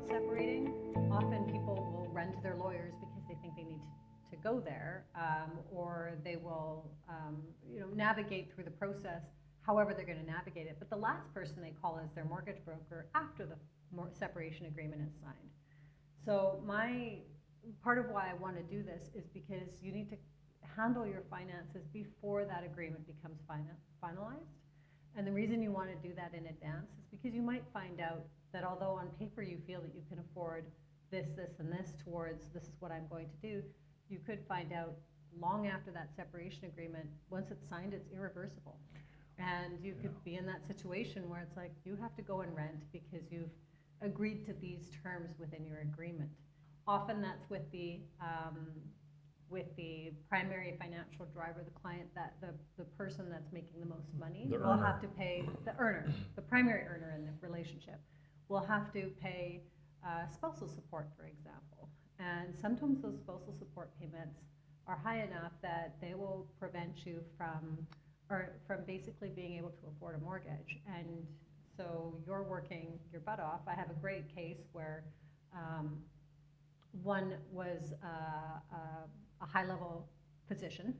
separating, often people will run to their lawyers because they think they need to go there, or they will navigate through the process however they're going to navigate it. But the last person they call is their mortgage broker after the separation agreement is signed. So part of why I want to do this is because you need to handle your finances before that agreement becomes finalized. And the reason you want to do that in advance is because you might find out that although on paper you feel that you can afford this, and this towards this is what I'm going to do, you could find out long after that separation agreement, once it's signed, it's irreversible. And you could be in that situation where it's like you have to go and rent because you've agreed to these terms within your agreement. Often that's with the primary financial driver, the client, that the person that's making the most money will have to pay, the earner, the primary earner in the relationship, will have to pay spousal support, for example. And sometimes those spousal support payments are high enough that they will prevent you from basically being able to afford a mortgage. And so you're working your butt off. I have a great case where one was a high-level position,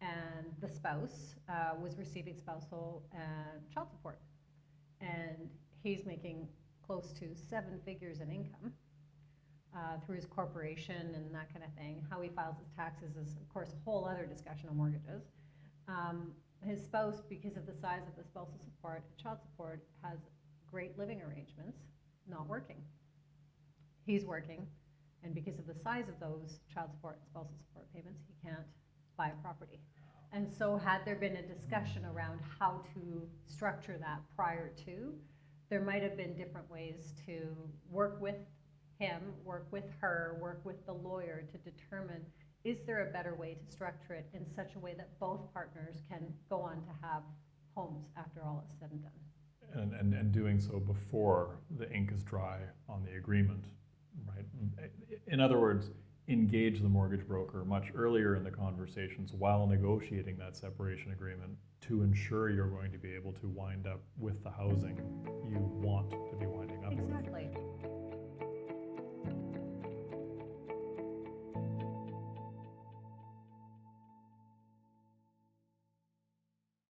and the spouse was receiving spousal child support. And he's making close to 7 figures in income through his corporation and that kind of thing. How he files his taxes is, of course, a whole other discussion on mortgages. His spouse, because of the size of the spousal support, child support, has great living arrangements, not working. He's working, and because of the size of those child support and spousal support payments, he can't buy a property. And so had there been a discussion around how to structure that prior to, there might have been different ways to work with him, work with her, work with the lawyer to determine, is there a better way to structure it in such a way that both partners can go on to have homes after all is said and done? And doing so before the ink is dry on the agreement, right? In other words, engage the mortgage broker much earlier in the conversations while negotiating that separation agreement to ensure you're going to be able to wind up with the housing